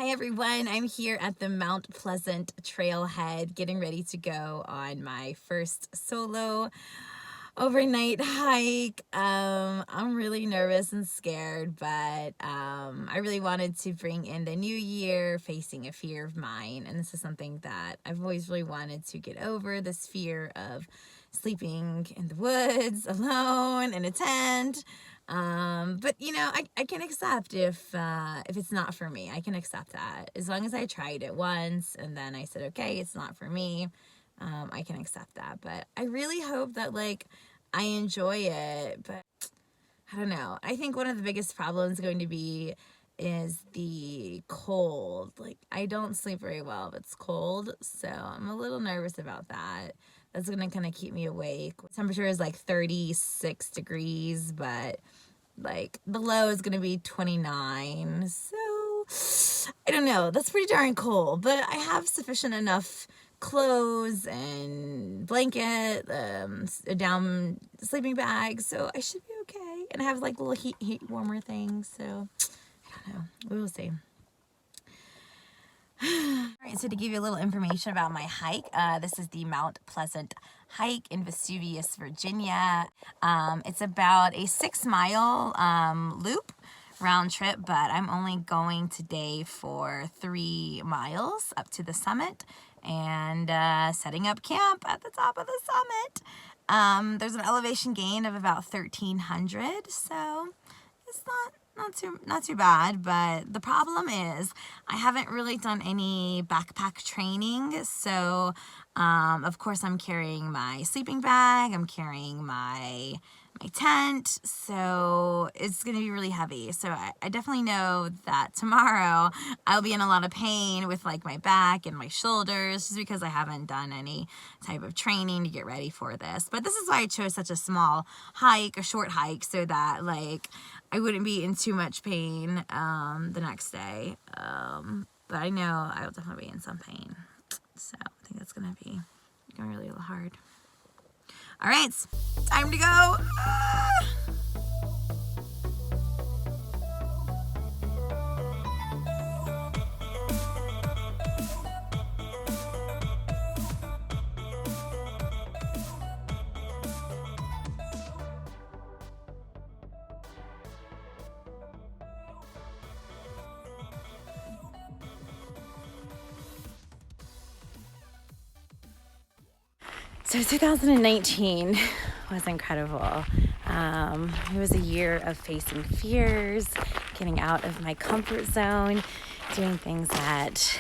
Hi everyone, I'm here at the Mount Pleasant Trailhead getting ready to go on my first solo overnight hike. I'm really nervous and scared, but I really wanted to bring in the new year facing a fear of mine, and this is something that I've always really wanted to get over, this fear of sleeping in the woods alone in a tent. But you know, I can accept if it's not for me. I can accept that as long as I tried it once and then I said, okay, it's not for me. I can accept that. But I really hope that I enjoy it. But I don't know. I think one of the biggest problems going to be is the cold. I don't sleep very well if it's cold, so I'm a little nervous about that. That's gonna kind of keep me awake. Temperature is 36 degrees, but the low is gonna be 29. So I don't know. That's pretty darn cold, but I have sufficient enough clothes and blanket, a down sleeping bag, so I should be okay. And I have little heat warmer things, so I don't know. We will see. All right, so to give you a little information about my hike, this is the Mount Pleasant hike in Vesuvius, Virginia. It's about a 6-mile loop round trip, but I'm only going today for 3 miles up to the summit and setting up camp at the top of the summit. There's an elevation gain of about 1,300, so it's not too bad, but the problem is I haven't really done any backpack training. So of course I'm carrying my sleeping bag, I'm carrying my tent, so it's gonna be really heavy. So I definitely know that tomorrow I'll be in a lot of pain with my back and my shoulders, just because I haven't done any type of training to get ready for this. But this is why I chose such a small hike, a short hike, so that I wouldn't be in too much pain the next day. But I know I will definitely be in some pain, so I think that's gonna be really hard. All right, time to go. So 2019 was incredible. It was a year of facing fears, getting out of my comfort zone, doing things that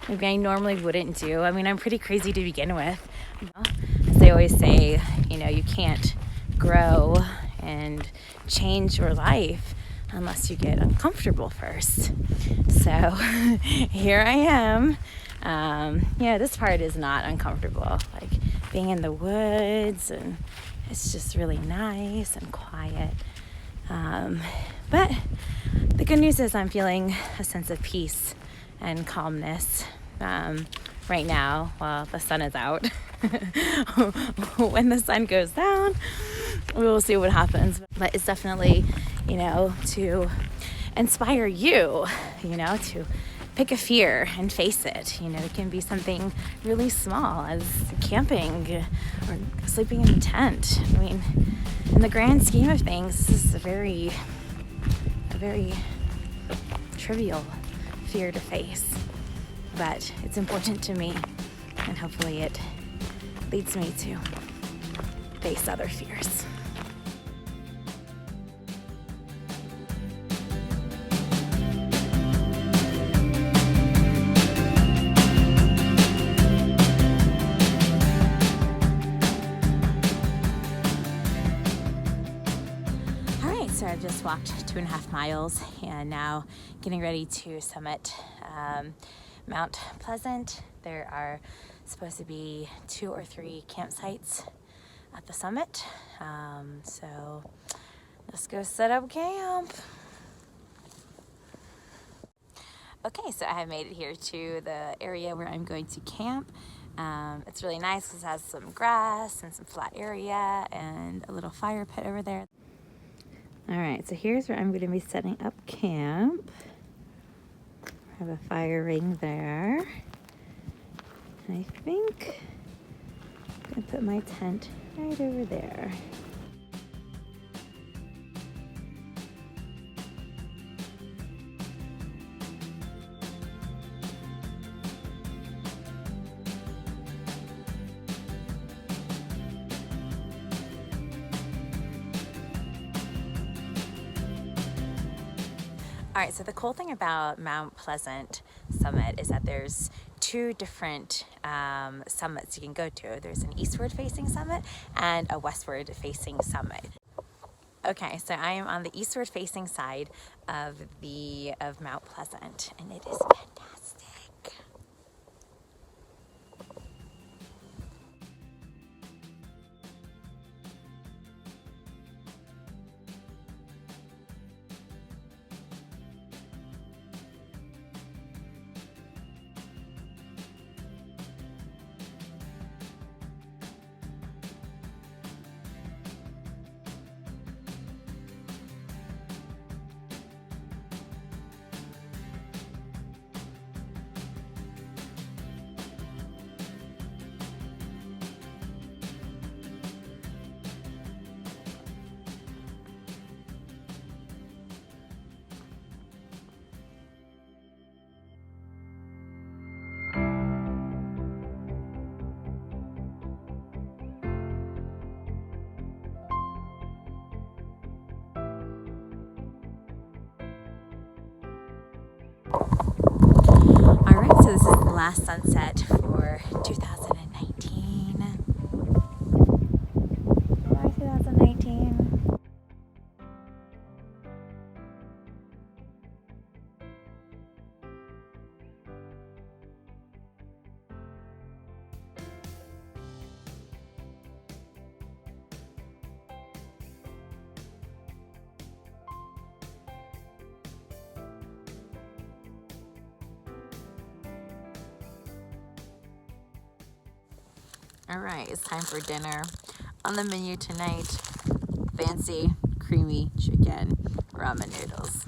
maybe I normally wouldn't do. I mean, I'm pretty crazy to begin with. As they always say, you can't grow and change your life unless you get uncomfortable first. So here I am. This part is not uncomfortable. Being in the woods, and it's just really nice and quiet. But the good news is I'm feeling a sense of peace and calmness right now while the sun is out. When the sun goes down, we will see what happens. But it's definitely, to inspire you, to pick a fear and face it. It can be something really small as camping or sleeping in a tent. I mean, in the grand scheme of things, this is a very trivial fear to face. But it's important to me, and hopefully it leads me to face other fears. So I've just walked 2.5 miles and now getting ready to summit Mount Pleasant. There are supposed to be 2 or 3 campsites at the summit. So let's go set up camp. Okay, so I have made it here to the area where I'm going to camp. It's really nice because it has some grass and some flat area and a little fire pit over there. All right, so here's where I'm going to be setting up camp. have a fire ring there. I think I'm gonna put my tent right over there. All right, so the cool thing about Mount Pleasant Summit is that there's two different summits you can go to. There's an eastward facing summit and a westward facing summit. Okay, so I am on the eastward facing side of Mount Pleasant, and it is fantastic. All right, so this is the last sunset for 2019. Bye, 2019. All right, it's time for dinner. On the menu tonight, fancy creamy chicken ramen noodles.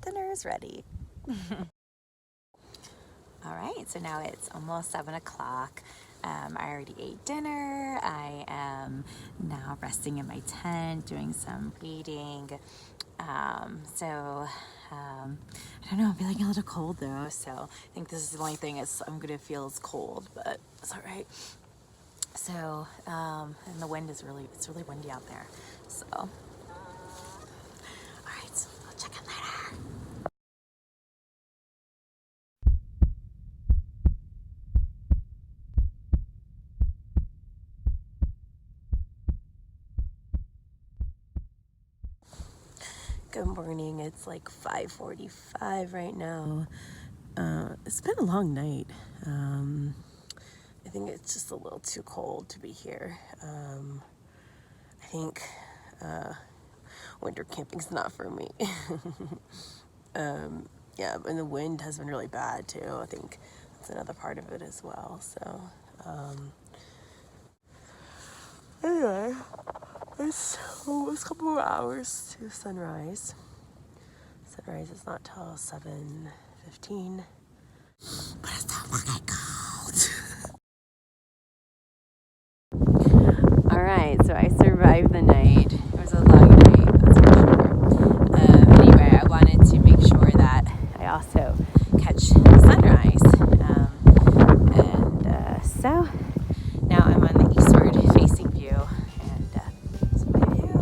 Dinner is ready. All right, so now it's almost 7 o'clock. I already ate dinner. I am now resting in my tent, doing some reading. I don't know, I'm feeling a little cold though, so I think this is the only thing I'm gonna feel is cold, but it's all right. So, and the wind is it's really windy out there, so. All right, I'll check in later. Good morning, it's like 5:45 right now. It's been a long night. I think it's just a little too cold to be here. I think winter camping's not for me. Yeah, and the wind has been really bad too. I think that's another part of it as well. So, anyway, it's almost a couple more hours to sunrise. Sunrise is not till 7:15, but it's not fucking cold. All right, so I survived the night. It was a long night, that's for sure. Anyway, I wanted to make sure that I also catch the sunrise. So now I'm on the eastward facing view, and that's what I do.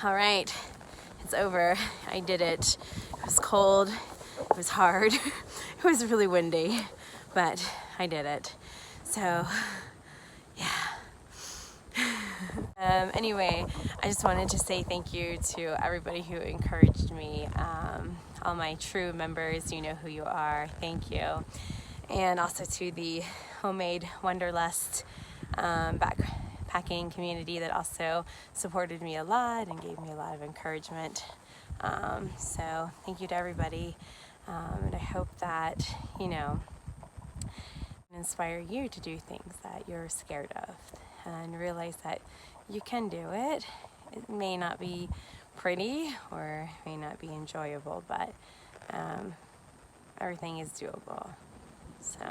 All right, it's over. I did it. It was cold, it was hard, it was really windy, but I did it. So, yeah. Anyway, I just wanted to say thank you to everybody who encouraged me. All my true members, you know who you are. Thank you. And also to the Homemade Wanderlust backpacking community that also supported me a lot and gave me a lot of encouragement. So thank you to everybody. And I hope that, you know, inspire you to do things that you're scared of and realize that you can do it. It may not be pretty or may not be enjoyable, but everything is doable. So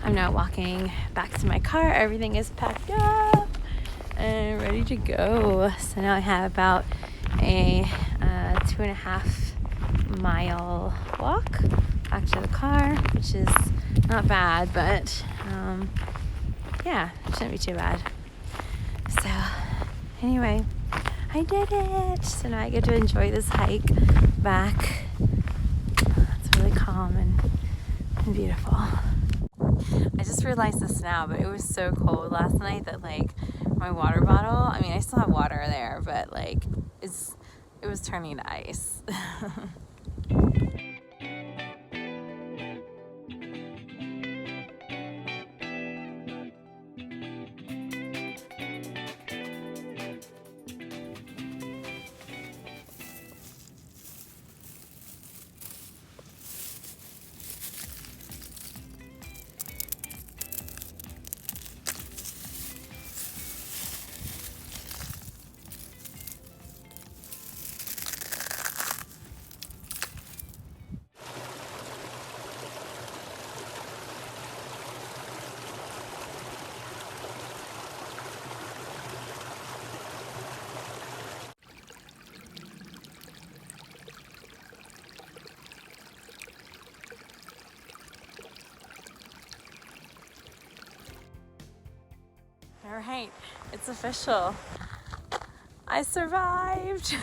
I'm now walking back to my car. Everything is packed up and ready to go. So now I have about a 2.5 mile walk back to the car, which is not bad, but yeah, shouldn't be too bad. So anyway, I did it. So now I get to enjoy this hike back. It's really calm and beautiful. I just realized this now, but it was so cold last night that like my water bottle, I mean I still have water there, but like it was turning to ice. All right, it's official. I survived.